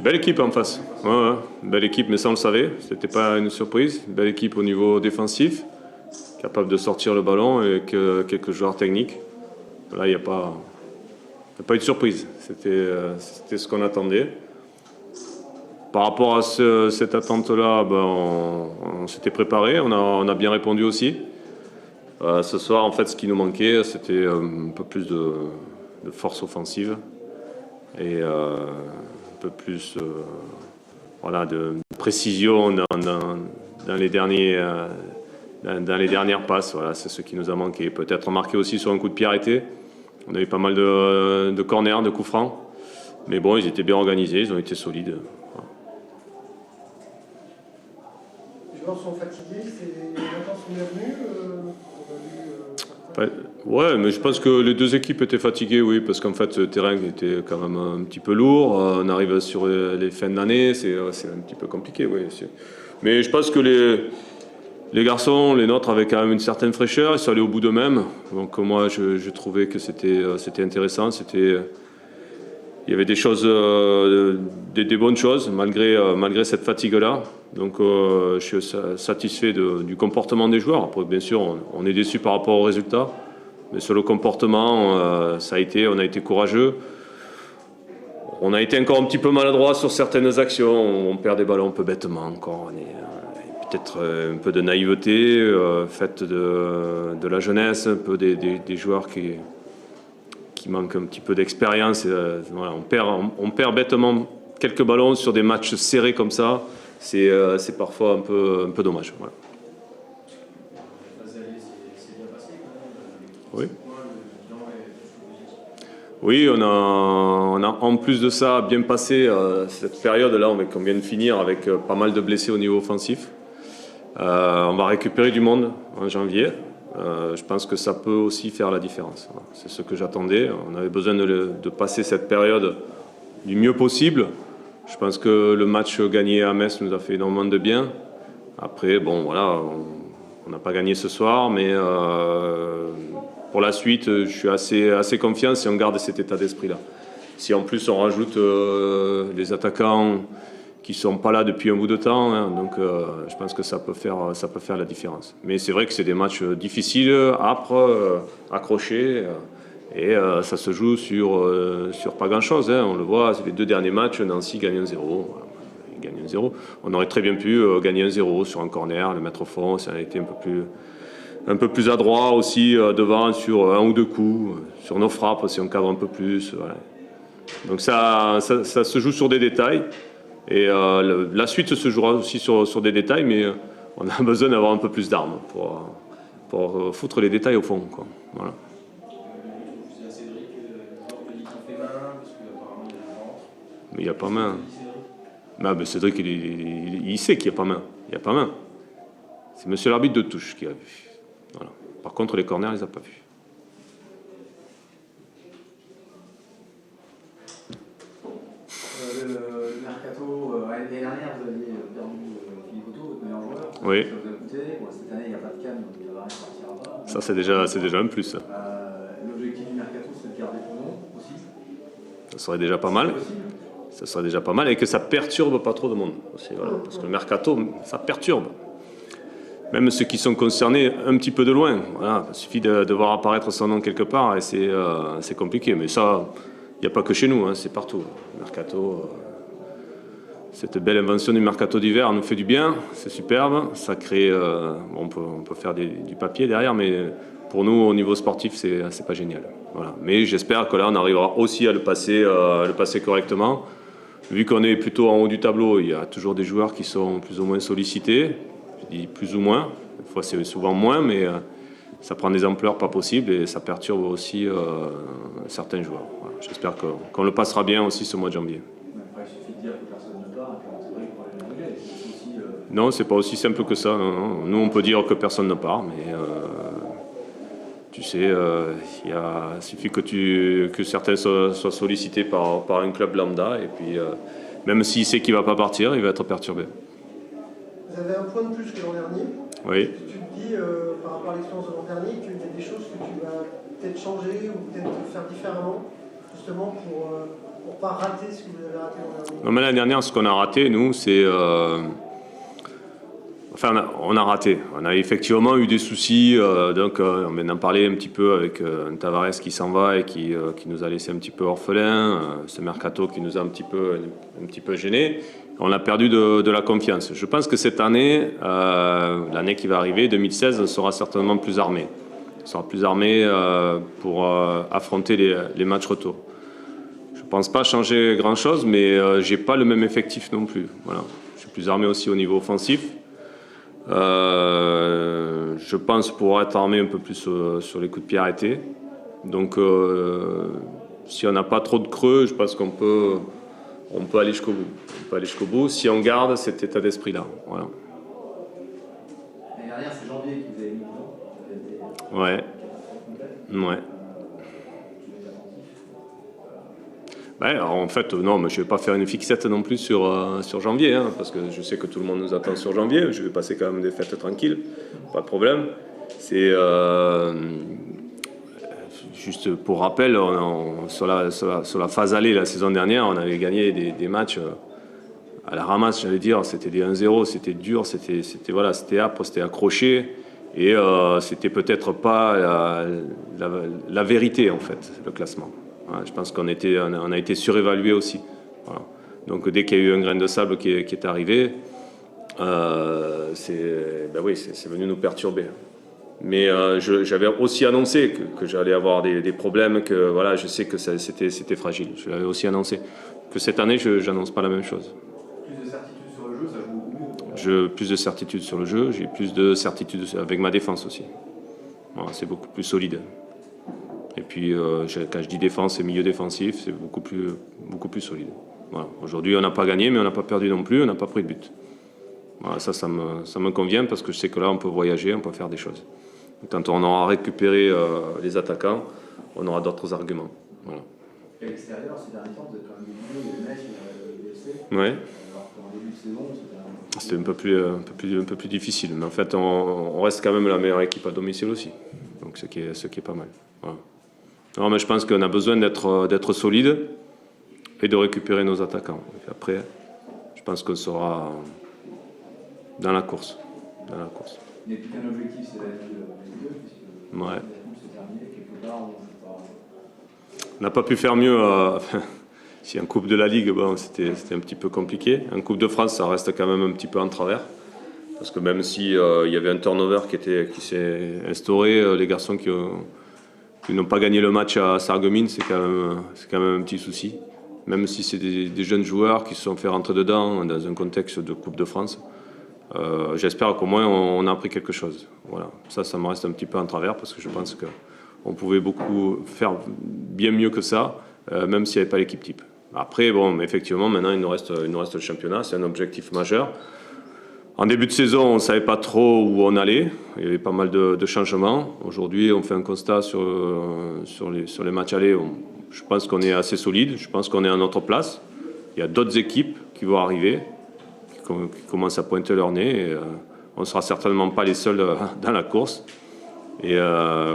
Belle équipe en face. Ouais, ouais. Belle équipe, mais ça on le savait. C'était pas une surprise. Belle équipe au niveau défensif, capable de sortir le ballon avec quelques joueurs techniques. Là, il n'y a pas eu de surprise. C'était ce qu'on attendait. Par rapport à cette attente-là, ben, on s'était préparé, on a bien répondu aussi. Ce soir, en fait, ce qui nous manquait, c'était un peu plus de force offensive et un peu plus voilà, de précision dans les dernières passes. Voilà, c'est ce qui nous a manqué. Peut-être marqué aussi sur un coup de pied arrêté. On a eu pas mal de corners, de coups francs. Mais bon, ils étaient bien organisés, ils ont été solides. Voilà. Les joueurs sont fatigués, les vacances sont bienvenus. Ouais, mais je pense que les deux équipes étaient fatiguées, oui, parce qu'en fait, le terrain était quand même un petit peu lourd. On arrive sur les fins d'année, c'est un petit peu compliqué, oui. Mais je pense que les garçons, les nôtres, avaient quand même une certaine fraîcheur, ils sont allés au bout d'eux-mêmes. Donc moi, je trouvais que c'était intéressant, il y avait des choses, des bonnes choses, malgré cette fatigue-là. Donc je suis satisfait du comportement des joueurs. Après, bien sûr, on est déçu par rapport aux résultats. Mais sur le comportement, on a été courageux. On a été encore un petit peu maladroit sur certaines actions. On perd des ballons un peu bêtement encore. Peut-être un peu de naïveté, faite de la jeunesse, un peu des joueurs qui manquent un petit peu d'expérience. Voilà, on perd bêtement quelques ballons sur des matchs serrés comme ça. C'est parfois un peu dommage. Voilà. Oui. Oui, on a en plus de ça bien passé cette période-là qu'on vient de finir avec pas mal de blessés au niveau offensif. On va récupérer du monde en janvier. Je pense que ça peut aussi faire la différence. C'est ce que j'attendais. On avait besoin de passer cette période du mieux possible. Je pense que le match gagné à Metz nous a fait énormément de bien. Après, bon, voilà, on n'a pas gagné ce soir, mais pour la suite, je suis assez confiant si on garde cet état d'esprit-là. Si en plus on rajoute les attaquants qui ne sont pas là depuis un bout de temps, hein, donc je pense que ça peut faire la différence. Mais c'est vrai que c'est des matchs difficiles, âpres, accrochés, et ça se joue sur pas grand-chose. Hein. On le voit, les deux derniers matchs, Nancy gagne 1-0. Ils gagnent 1-0. On aurait très bien pu gagner 1-0 sur un corner, le mettre au fond, ça a été un peu plus adroit aussi devant sur un ou deux coups, sur nos frappes si on cadre un peu plus. Voilà. Donc ça se joue sur des détails. Et la suite se jouera aussi sur des détails, mais on a besoin d'avoir un peu plus d'armes pour foutre les détails au fond, quoi. Voilà. Mais il n'y a pas main. Mais Cédric, il sait qu'il n'y a pas main. Il n'y a pas main. C'est monsieur l'arbitre de touche qui a vu. Voilà. Par contre, les corners, il ne les a pas vus. Le mercato, l'année dernière, vous aviez perdu Philippe Otto, votre meilleur joueur. Oui. Ça vous a coûté. Bon, cette année, il n'y a pas de canne, donc il va rien partira pas. Ça, c'est déjà un plus. L'objectif du mercato, c'est de garder tout le monde aussi. Ça serait déjà pas mal. Ça serait déjà pas mal et que ça perturbe pas trop de monde aussi. Voilà. Parce que le mercato, ça perturbe. Même ceux qui sont concernés un petit peu de loin. Voilà. Il suffit de voir apparaître son nom quelque part et c'est compliqué. Mais ça, il n'y a pas que chez nous, hein, c'est partout. Le mercato, cette belle invention du mercato d'hiver nous fait du bien, c'est superbe. Ça crée, on peut faire du papier derrière, mais pour nous, au niveau sportif, c'est pas génial. Voilà. Mais j'espère que là, on arrivera aussi à le passer correctement. Vu qu'on est plutôt en haut du tableau, il y a toujours des joueurs qui sont plus ou moins sollicités. Je dis plus ou moins, des fois c'est souvent moins, mais ça prend des ampleurs pas possibles et ça perturbe aussi certains joueurs. Voilà. J'espère qu'on le passera bien aussi ce mois de janvier. Après, il suffit de dire que personne ne part, et c'est vrai pour les Anglais. Non, c'est pas aussi simple que ça. Non. Nous, on peut dire que personne ne part, mais tu sais, il suffit que certains soient sollicités par un club lambda, et puis même s'il sait qu'il ne va pas partir, il va être perturbé. Vous avez un point de plus que l'an dernier. Oui. Tu te dis, par rapport à l'expérience de l'an dernier, qu'il y a des choses que tu vas peut-être changer ou peut-être faire différemment, justement pour pour pas rater ce que vous avez raté l'an dernier? Non, mais l'année dernière, ce qu'on a raté, nous, c'est... Enfin, on a raté. On a effectivement eu des soucis. Donc, on vient d'en parler un petit peu avec un Tavares qui s'en va et qui nous a laissé un petit peu orphelins. Ce mercato qui nous a un petit peu gênés. On a perdu de la confiance. Je pense que cette année, l'année qui va arriver, 2016, on sera certainement plus armé. On sera plus armé pour affronter les matchs retour. Je ne pense pas changer grand-chose, mais j'ai pas le même effectif non plus. Voilà. Je suis plus armé aussi au niveau offensif. Je pense pouvoir être armé un peu plus sur les coups de pied arrêtés. Donc, si on n'a pas trop de creux, je pense qu'on peut aller jusqu'au bout. On peut aller jusqu'au bout si on garde cet état d'esprit-là. Voilà. L'année dernière, c'est janvier qui vous avez mis dedans. Ouais. Ouais. Ouais, alors en fait, non, mais je ne vais pas faire une fixette non plus sur janvier, hein, parce que je sais que tout le monde nous attend sur janvier. Je vais passer quand même des fêtes tranquilles, pas de problème. C'est juste pour rappel, sur la phase aller la saison dernière, on avait gagné des matchs à la ramasse, j'allais dire. C'était des 1-0, c'était dur, c'était âpre, c'était accroché. Et c'était peut-être pas la vérité, en fait, le classement. Voilà, je pense qu'on a été surévalué aussi. Voilà. Donc dès qu'il y a eu un grain de sable qui est arrivé, c'est venu nous perturber. Mais j'avais aussi annoncé que j'allais avoir des problèmes, que voilà, je sais que c'était fragile. Je l'avais aussi annoncé. Que cette année, je n'annonce pas la même chose. Plus de certitude sur le jeu, ça joue beaucoup mieux. Plus de certitude sur le jeu, j'ai plus de certitude avec ma défense aussi. Voilà, c'est beaucoup plus solide. Et puis, quand je dis défense et milieu défensif, c'est beaucoup plus solide. Voilà. Aujourd'hui, on n'a pas gagné, mais on n'a pas perdu non plus, on n'a pas pris de but. Voilà, ça me convient parce que je sais que là, on peut voyager, on peut faire des choses. Quand on aura récupéré les attaquants, on aura d'autres arguments. Voilà. Et à l'extérieur, ces derniers temps, vous êtes quand même des mecs blessés. Ouais. Alors qu'en début de saison, c'était un peu plus difficile. Mais en fait, on reste quand même la meilleure équipe à domicile aussi. Donc, ce qui est pas mal. Voilà. Non, mais je pense qu'on a besoin d'être solide et de récupérer nos attaquants. Et puis après, je pense qu'on sera dans la course. Il n'y a plus qu'un objectif, c'est la Ligue 2, puisque ouais. la coupe s'est terminée, quelque part, on n'a pas pu faire mieux. Si en Coupe de la Ligue, bon, c'était un petit peu compliqué. En Coupe de France, ça reste quand même un petit peu en travers. Parce que même si il y avait un turnover qui s'est instauré, les garçons qui n'ont pas gagné le match à Sarreguemines, c'est quand même un petit souci. Même si c'est des jeunes joueurs qui se sont fait rentrer dedans dans un contexte de Coupe de France. J'espère qu'au moins on a appris quelque chose. Voilà. Ça me reste un petit peu en travers parce que je pense qu'on pouvait faire bien mieux que ça, même s'il n'y avait pas l'équipe type. Après, bon, effectivement, maintenant il nous reste le championnat, c'est un objectif majeur. En début de saison, on ne savait pas trop où on allait. Il y avait pas mal de changements. Aujourd'hui, on fait un constat sur les matchs allés. Je pense qu'on est assez solide. Je pense qu'on est à notre place. Il y a d'autres équipes qui vont arriver, qui commencent à pointer leur nez. Et, on ne sera certainement pas les seuls dans la course. Et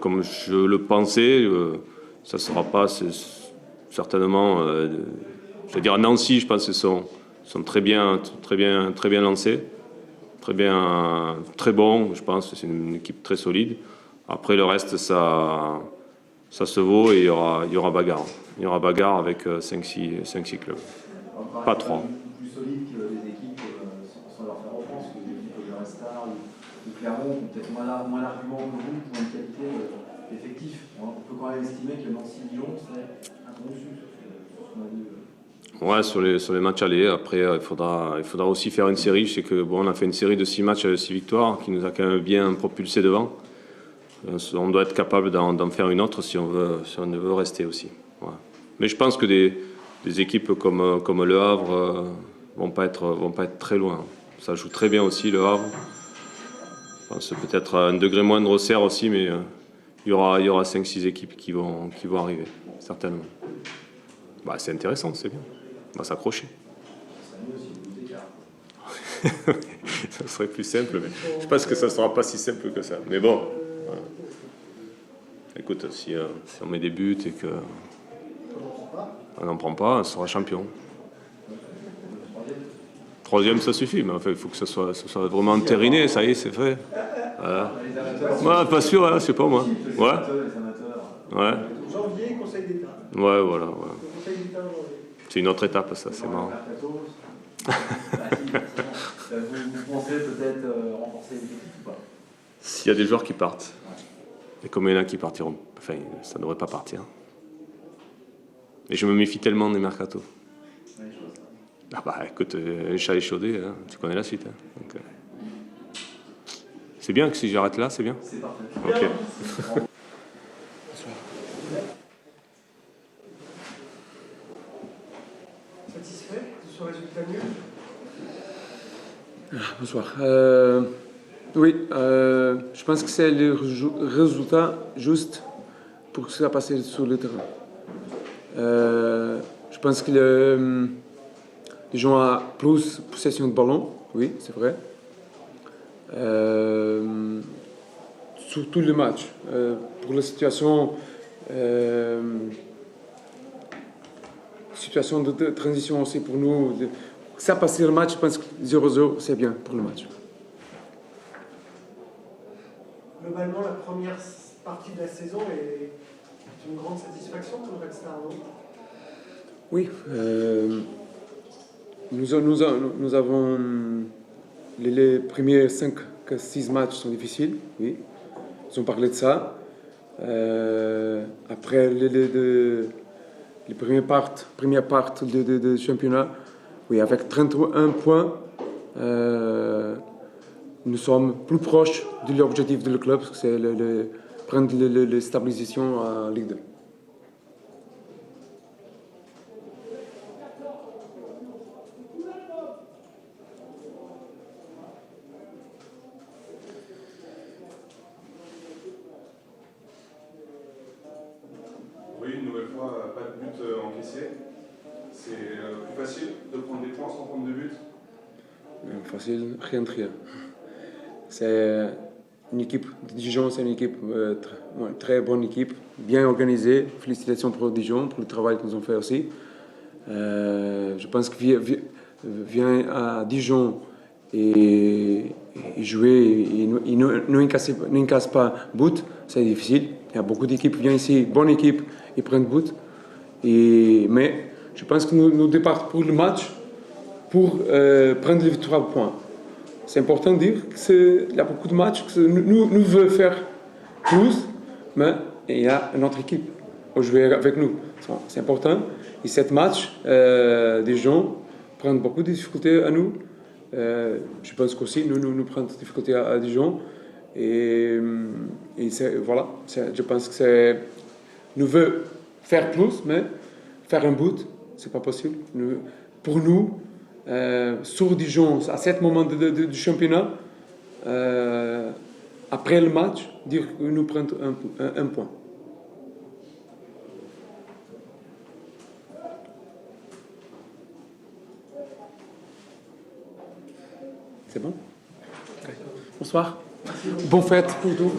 comme je le pensais, ça ne sera pas certainement... je veux dire, à Nancy, je pense qu'ils sont très bien lancés. Très bon, je pense. C'est une équipe très solide. Après, le reste, ça se vaut et il y aura bagarre. Il y aura bagarre avec 5-6 clubs. Pas 3. Plus solide que les équipes, sans leur faire offense, que les équipes comme le Red Star ou Clermont ont peut-être moins d'arguments que vous pour une qualité effective. On peut quand même estimer que Nancy-Dijon, c'est un bon dessus sur ce qu'on a vu. Ouais, sur les matchs allés. Après, il faudra aussi faire une série. Je sais que on a fait une série de 6 matchs avec 6 victoires qui nous a quand même bien propulsé devant. On doit être capable d'en faire une autre si on veut rester aussi. Ouais. Mais je pense que des équipes comme Le Havre vont pas être très loin. Ça joue très bien aussi, Le Havre. Je pense peut-être à un degré moindre Auxerre aussi, mais il y aura 5-6 équipes qui vont arriver, certainement. Bah, c'est intéressant, c'est bien. On va s'accrocher. Ça serait plus simple, mais je pense que ça ne sera pas si simple que ça. Mais bon, voilà. Écoute, si on met des buts et que... On n'en prend pas, on sera champion. Troisième, ça suffit, mais enfin, il faut que ça soit vraiment entériné, ça y est, c'est fait. Voilà. Ouais, pas sûr, hein, je sais pas moi. Ouais. Ouais. Janvier, Conseil d'État. Ouais, voilà. Ouais. Le Conseil d'État en janvier. C'est une autre étape, ça, c'est marrant. Vous pensez peut-être renforcer l'effectif ou pas? S'il y a des joueurs qui partent, et comme il y en a qui partiront, enfin, ça ne devrait pas partir. Et je me méfie tellement des mercatos. Oui, je vois ça. Ah bah écoute, un chat échaudé, hein, tu connais la suite. Hein. Donc, c'est bien que si j'arrête là, c'est bien. C'est parfait. Ok. Satisfait de ce résultat nul? Bonsoir. Oui, je pense que c'est le résultat juste pour que ça passe sur le terrain. Je pense que les gens ont plus de possession de ballon, oui, c'est vrai. Sur tout le match. Pour la situation de transition aussi pour nous. Ça passe le match, je pense que 0-0, c'est bien pour le match. Globalement, la première partie de la saison est une grande satisfaction pour le Red Star, non? Oui, nous avons les premiers 5-6 matchs sont difficiles, oui. Ils ont parlé de ça. Après les premières parties de championnat, oui, avec 31 points, nous sommes plus proches de l'objectif du club, c'est prendre la stabilisation en Ligue 2. Oui, une nouvelle fois, pas de but encaissé. C'est plus facile de prendre des points sans prendre de but. Facile, rien de rien. C'est une équipe de Dijon, c'est une équipe très bonne équipe, bien organisée. Félicitations pour Dijon, pour le travail qu'ils ont fait aussi. Je pense que vient à Dijon et jouer et ne casse pas but, c'est difficile. Il y a beaucoup d'équipes qui viennent ici, bonne équipe, et prennent but. Mais je pense que nous départons pour le match pour prendre les 3 points. C'est important de dire qu'il y a beaucoup de matchs que nous voulons faire plus, mais il y a une autre équipe qui joue avec nous. C'est important. Et cette match, des gens prennent beaucoup de difficultés à nous. Je pense qu'aussi nous prenons des difficultés à Dijon. Et voilà, je pense que nous voulons faire plus, mais faire un but, c'est pas possible. Pour nous, sur Dijon, à ce moment du championnat, après le match, dire que nous prenons un point. C'est bon? Okay. Bonsoir. Bonne fête pour tous.